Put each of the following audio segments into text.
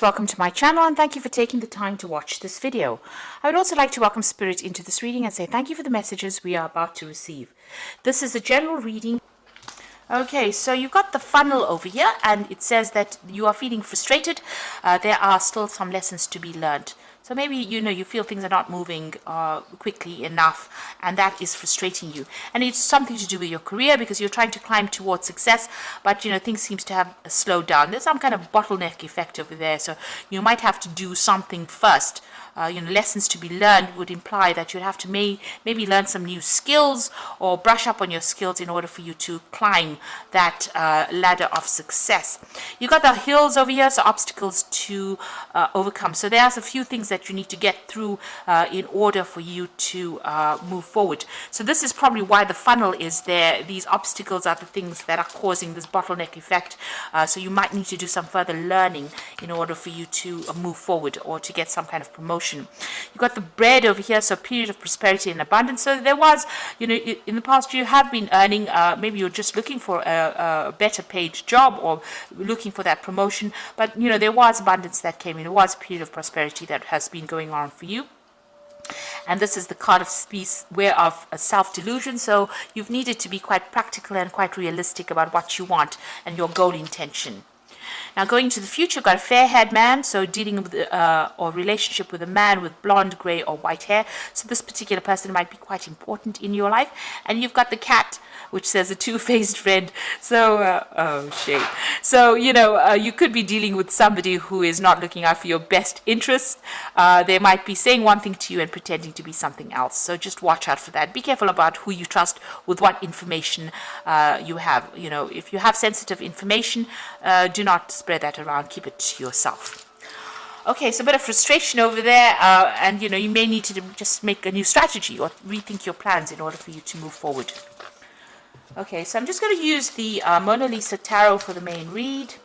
Welcome to my channel and thank you for taking the time to watch this video. I would also like to welcome Spirit into this reading and say thank you for the messages we are about to receive. This is a general reading. Okay, so you've got the funnel over here and it says that you are feeling frustrated. There are still some lessons to be learned. So maybe, you feel things are not moving quickly enough and that is frustrating you. And it's something to do with your career because you're trying to climb towards success, but, things seems to have slowed down. There's some kind of bottleneck effect over there. So you might have to do something first. Lessons to be learned would imply that you'd have to maybe learn some new skills or brush up on your skills in order for you to climb that ladder of success. You got the hills over here, so obstacles to overcome. So there's a few things that you need to get through in order for you to move forward. So this is probably why the funnel is there. These obstacles are the things that are causing this bottleneck effect. So you might need to do some further learning in order for you to move forward or to get some kind of promotion. You've got the bread over here, so period of prosperity and abundance. So there was, in the past you have been earning, maybe you're just looking for a better paid job or looking for that promotion, but there was abundance that came in. There was a period of prosperity that has been going on for you. And this is the card of peace, whereof self-delusion. So you've needed to be quite practical and quite realistic about what you want and your goal intention. Now, going to the future, you've got a fair-haired man, so dealing with or relationship with a man with blonde, grey, or white hair. So this particular person might be quite important in your life. And you've got the cat, which says a two-faced friend. So, oh, shame. So, you could be dealing with somebody who is not looking out for your best interests. They might be saying one thing to you and pretending to be something else. So just watch out for that. Be careful about who you trust with what information you have. If you have sensitive information, do not spread that around. Keep it to yourself. Okay, so a bit of frustration over there, and you may need to just make a new strategy or rethink your plans in order for you to move forward. Okay, so I'm just going to use the Mona Lisa Tarot for the main read.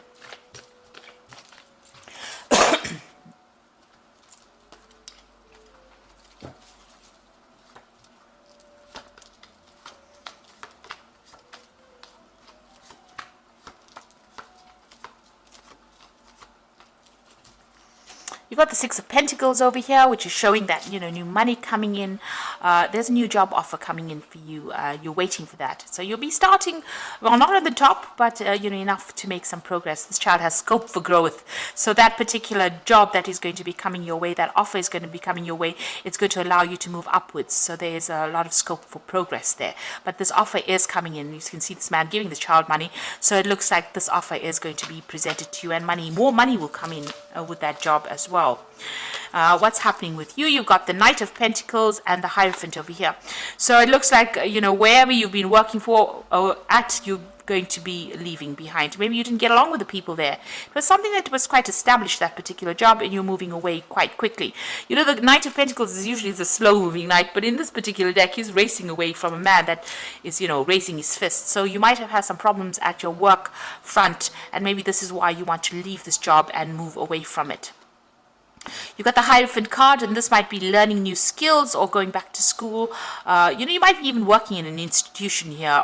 You've got the Six of Pentacles over here, which is showing that, new money coming in. There's a new job offer coming in for you. You're waiting for that. So you'll be starting, well, not at the top, but, enough to make some progress. This child has scope for growth. So that particular job that is going to be coming your way, that offer is going to be coming your way, it's going to allow you to move upwards. So there's a lot of scope for progress there. But this offer is coming in. You can see this man giving the child money. So it looks like this offer is going to be presented to you, and more money will come in with that job as well. What's happening with you? You've got the Knight of Pentacles and the Hierophant over here. So it looks like, wherever you've been working for or at, you're going to be leaving behind. Maybe you didn't get along with the people there. It was something that was quite established, that particular job, and you're moving away quite quickly. The Knight of Pentacles is usually the slow-moving knight, but in this particular deck, he's racing away from a man that is, raising his fist. So you might have had some problems at your work front, and maybe this is why you want to leave this job and move away from it. You've got the Hierophant card, and this might be learning new skills or going back to school. You might be even working in an institution here,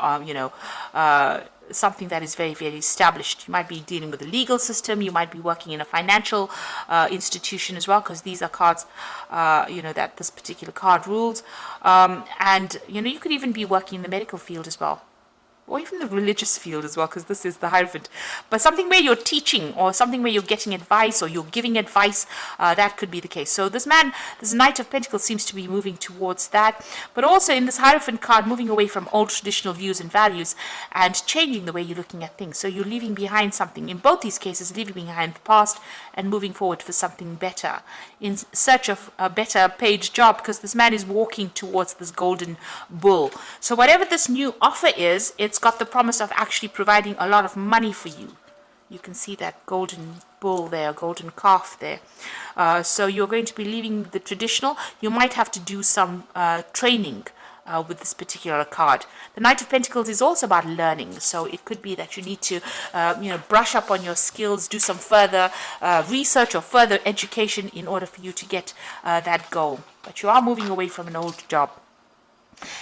something that is very, very established. You might be dealing with the legal system. You might be working in a financial institution as well, because these are cards, that this particular card rules. And, you could even be working in the medical field as well, or even the religious field as well, because this is the Hierophant. But something where you're teaching, or something where you're getting advice, or you're giving advice, that could be the case. So this Knight of Pentacles seems to be moving towards that. But also in this Hierophant card, moving away from old traditional views and values and changing the way you're looking at things. So you're leaving behind something. In both these cases, leaving behind the past and moving forward for something better, in search of a better paid job, because this man is walking towards this golden bull. So whatever this new offer is, it's got the promise of actually providing a lot of money for you. You can see that golden bull there, golden calf there. So you're going to be leaving the traditional. You might have to do some training with this particular card. The Knight of Pentacles is also about learning, so it could be that you need to brush up on your skills, do some further research or further education in order for you to get that goal. But you are moving away from an old job.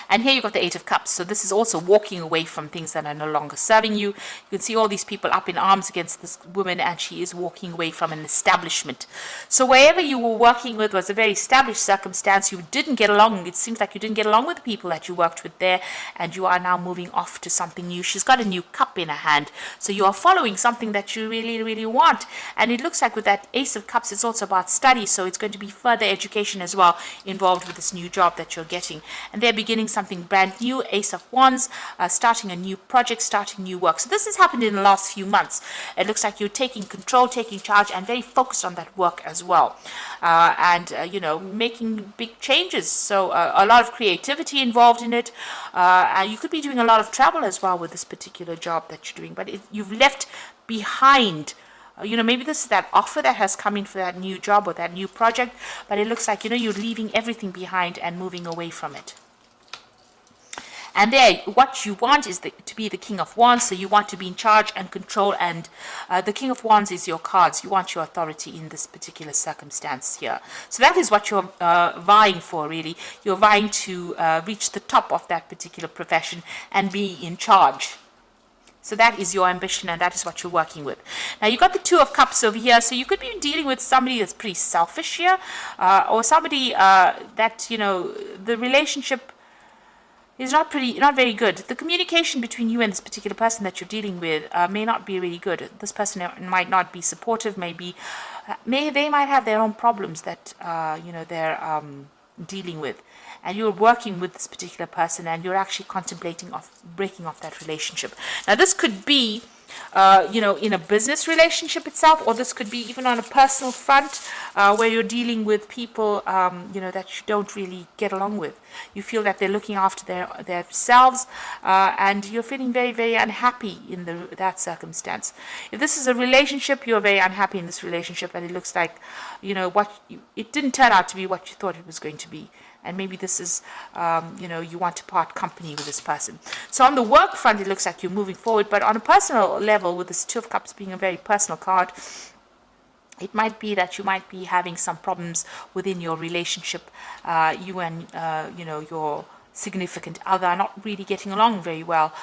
And here you've got the Eight of Cups. So this is also walking away from things that are no longer serving you. You can see all these people up in arms against this woman, and she is walking away from an establishment. So wherever you were working with was a very established circumstance. You didn't get along. It seems like you didn't get along with the people that you worked with there, and you are now moving off to something new. She's got a new cup in her hand. So you are following something that you really, really want. And it looks like with that Ace of Cups, it's also about study. So it's going to be further education as well involved with this new job that you're getting. And they're beginning something brand new. Ace of Wands, starting a new project, starting new work. So this has happened in the last few months. It looks like you're taking control, taking charge, and very focused on that work as well. You know, making big changes. So a lot of creativity involved in it. You could be doing a lot of travel as well with this particular job that you're doing. But you've left behind, you know, maybe this is that offer that has come in for that new job or that new project, but it looks like, you know, you're leaving everything behind and moving away from it. And there, what you want is to be the King of Wands, so you want to be in charge and control, and the King of Wands is your cards. You want your authority in this particular circumstance here. So that is what you're vying for, really. You're vying to reach the top of that particular profession and be in charge. So that is your ambition, and that is what you're working with. Now, you've got the Two of Cups over here, so you could be dealing with somebody that's pretty selfish here, or somebody that, you know, the relationship is not very good. The communication between you and this particular person that you're dealing with may not be really good. This person might not be supportive. They might have their own problems that you know, they're dealing with, and you're working with this particular person, and you're actually contemplating of breaking off that relationship. Now, this could be you know, in a business relationship itself, or this could be even on a personal front, where you're dealing with people, you know, that you don't really get along with. You feel that they're looking after themselves, and you're feeling very, very unhappy in that circumstance. If this is a relationship, you're very unhappy in this relationship, and it looks like, you know, it didn't turn out to be what you thought it was going to be. And maybe this is, you know, you want to part company with this person. So on the work front, it looks like you're moving forward. But on a personal level, with this Two of Cups being a very personal card, it might be that you might be having some problems within your relationship. You and, you know, your significant other are not really getting along very well.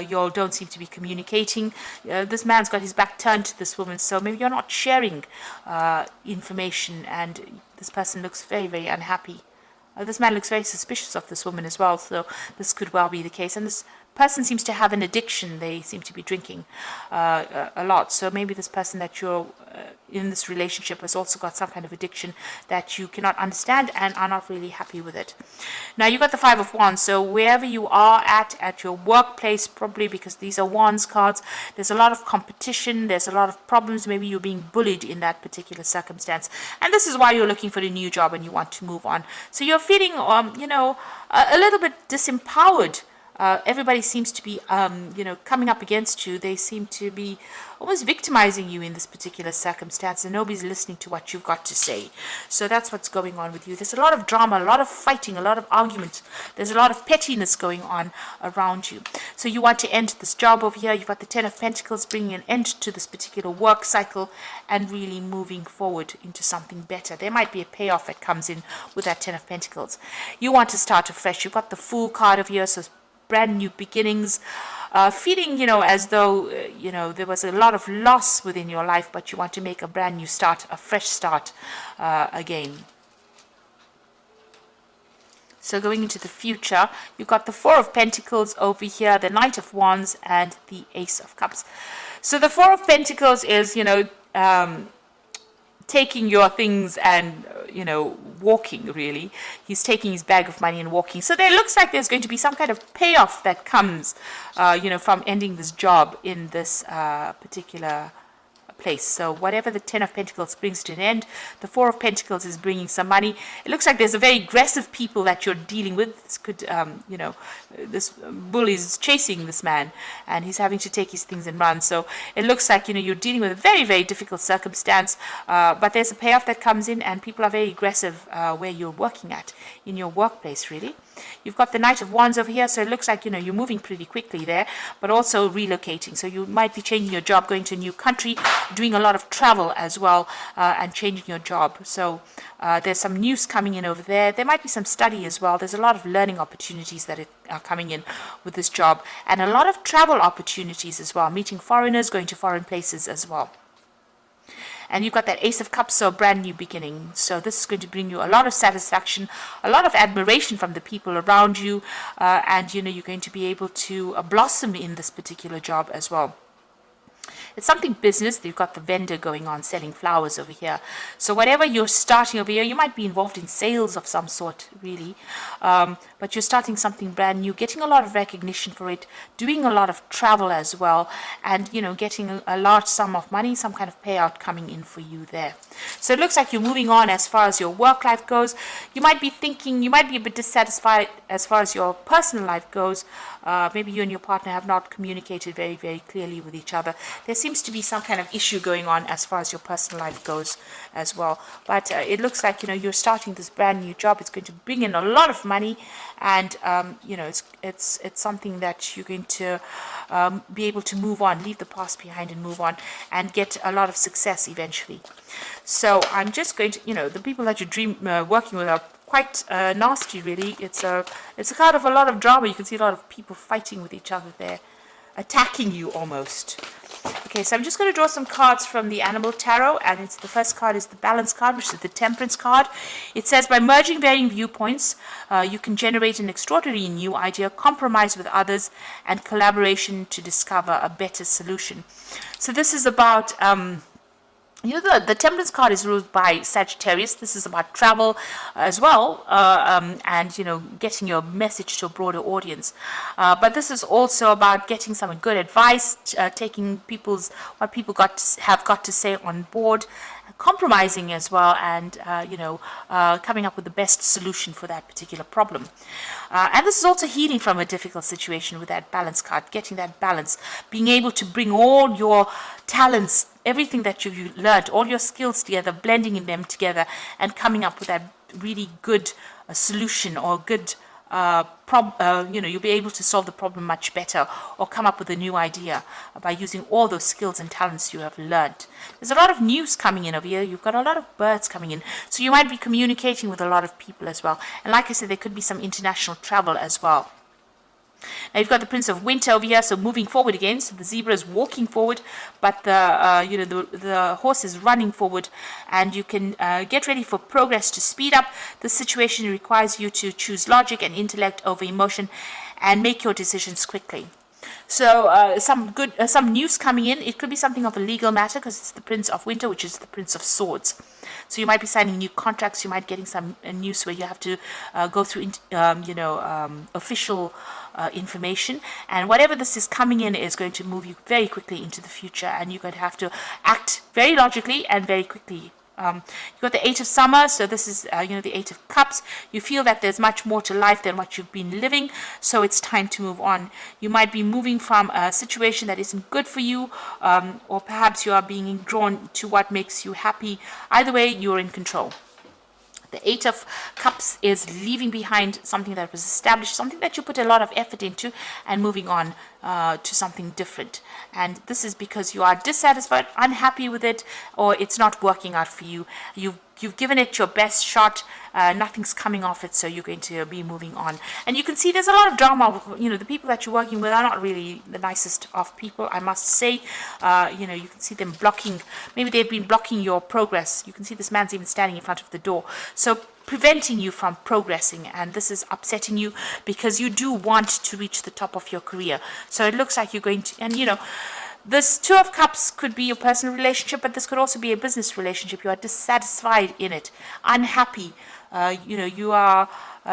You all don't seem to be communicating. This man's got his back turned to this woman, so maybe you're not sharing information, and this person looks very, very unhappy. This man looks very suspicious of this woman as well, so this could well be the case. And this person seems to have an addiction. They seem to be drinking a lot. So maybe this person that you're in this relationship has also got some kind of addiction that you cannot understand and are not really happy with it. Now, you've got the Five of Wands. So wherever you are at your workplace, probably because these are Wands cards, there's a lot of competition. There's a lot of problems. Maybe you're being bullied in that particular circumstance. And this is why you're looking for a new job and you want to move on. So you're feeling, you know, a little bit disempowered. Everybody seems to be, you know, coming up against you. They seem to be almost victimizing you in this particular circumstance, and nobody's listening to what you've got to say. So that's what's going on with you. There's a lot of drama, a lot of fighting, a lot of argument. There's a lot of pettiness going on around you. So you want to end this job over here. You've got the Ten of Pentacles, bringing an end to this particular work cycle and really moving forward into something better. There might be a payoff that comes in with that Ten of Pentacles. You want to start afresh. You've got the Fool card over here, so brand new beginnings, feeling, you know, as though, you know, there was a lot of loss within your life, but you want to make a brand new start, a fresh start again. So going into the future, you've got the Four of Pentacles over here, the Knight of Wands, and the Ace of Cups. So the Four of Pentacles is, you know, taking your things and, you know, walking, really. He's taking his bag of money and walking. So there looks like there's going to be some kind of payoff that comes, you know, from ending this job in this particular place. So whatever the Ten of Pentacles brings to an end, the Four of Pentacles is bringing some money. It looks like there's a very aggressive people that you're dealing with. This could, you know, this bull is chasing this man, and he's having to take his things and run. So it looks like, you know, you're dealing with a very, very difficult circumstance, but there's a payoff that comes in, and people are very aggressive where you're working at, in your workplace, really. You've got the Knight of Wands over here, so it looks like, you know, you're moving pretty quickly there, but also relocating. So you might be changing your job, going to a new country, doing a lot of travel as well, and changing your job. So there's some news coming in over there. There might be some study as well. There's a lot of learning opportunities that are coming in with this job, and a lot of travel opportunities as well, meeting foreigners, going to foreign places as well. And you've got that Ace of Cups, so a brand new beginning. So this is going to bring you a lot of satisfaction, a lot of admiration from the people around you, and you know, you're going to be able to blossom in this particular job as well. It's something business. You've got the vendor going on, selling flowers over here. So whatever you're starting over here, you might be involved in sales of some sort, really. But you're starting something brand new, getting a lot of recognition for it, doing a lot of travel as well, and, you know, getting a large sum of money, some kind of payout coming in for you there. So it looks like you're moving on as far as your work life goes. You might be thinking, you might be a bit dissatisfied as far as your personal life goes. Maybe you and your partner have not communicated very, very clearly with each other. There seems to be some kind of issue going on as far as your personal life goes as well. But it looks like, you know, you're starting this brand new job. It's going to bring in a lot of money, and you know, it's something that you're going to be able to move on, leave the past behind and move on, and get a lot of success eventually. So I'm just going to, you know, the people that you're working with are quite nasty, really. It's a kind of a lot of drama. You can see a lot of people fighting with each other there, attacking you almost. Okay, so I'm just going to draw some cards from the Animal Tarot, and the first card is the Balance card, which is the Temperance card. It says, by merging varying viewpoints, you can generate an extraordinary new idea, compromise with others, and collaboration to discover a better solution. So this is about you know, the Temperance card is ruled by Sagittarius. This is about travel as well, and, you know, getting your message to a broader audience. But this is also about getting some good advice, taking what people have got to say on board, compromising as well, and you know, coming up with the best solution for that particular problem. And this is also healing from a difficult situation with that Balance card, getting that balance, being able to bring all your talents, everything that you've learned, all your skills together, blending them together, and coming up with that really good solution, or good you know, you'll be able to solve the problem much better, or come up with a new idea by using all those skills and talents you have learned. There's a lot of news coming in over here. You've got a lot of birds coming in, so you might be communicating with a lot of people as well. And like I said, there could be some international travel as well. Now you've got the Prince of Winter over here, so moving forward again. So the zebra is walking forward, but the you know, the horse is running forward, and you can get ready for progress to speed up. The situation requires you to choose logic and intellect over emotion, and make your decisions quickly. So some news coming in. It could be something of a legal matter, because it's the Prince of Winter, which is the Prince of Swords. So you might be signing new contracts. You might be getting some news where you have to go through you know, official information, and whatever this is coming in is going to move you very quickly into the future, and you're going to have to act very logically and very quickly. You've got the Eight of Summer, so this is you know, the Eight of Cups. You feel that there's much more to life than what you've been living, so it's time to move on. You might be moving from a situation that isn't good for you, or perhaps you are being drawn to what makes you happy. Either way, you're in control. The Eight of Cups is leaving behind something that was established, something that you put a lot of effort into, and moving on to something different. And this is because you are dissatisfied, unhappy with it, or it's not working out for you. You've given it your best shot. Nothing's coming off it, so you're going to be moving on. And you can see there's a lot of drama. You know, the people that you're working with are not really the nicest of people, I must say. You know, you can see them blocking. Maybe they've been blocking your progress. You can see this man's even standing in front of the door, so preventing you from progressing, and this is upsetting you, because you do want to reach the top of your career. So it looks like you're going to, and you know, this Two of Cups could be a personal relationship, but this could also be a business relationship. You are dissatisfied in it, unhappy. You know, you are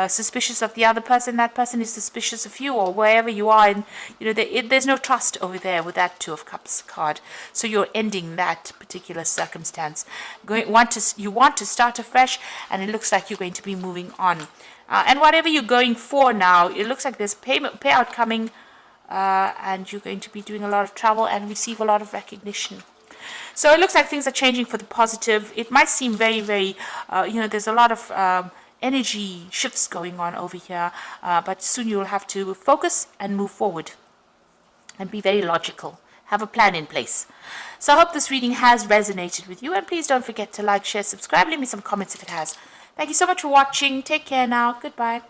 suspicious of the other person. That person is suspicious of you, or wherever you are. And you know, there's no trust over there with that Two of Cups card. So you're ending that particular circumstance. You want to start afresh, and it looks like you're going to be moving on. And whatever you're going for now, it looks like there's payout coming. And you're going to be doing a lot of travel and receive a lot of recognition. So it looks like things are changing for the positive. It might seem very, very, you know, there's a lot of energy shifts going on over here, but soon you'll have to focus and move forward and be very logical. Have a plan in place. So I hope this reading has resonated with you, and please don't forget to like, share, subscribe, leave me some comments if it has. Thank you so much for watching. Take care now. Goodbye.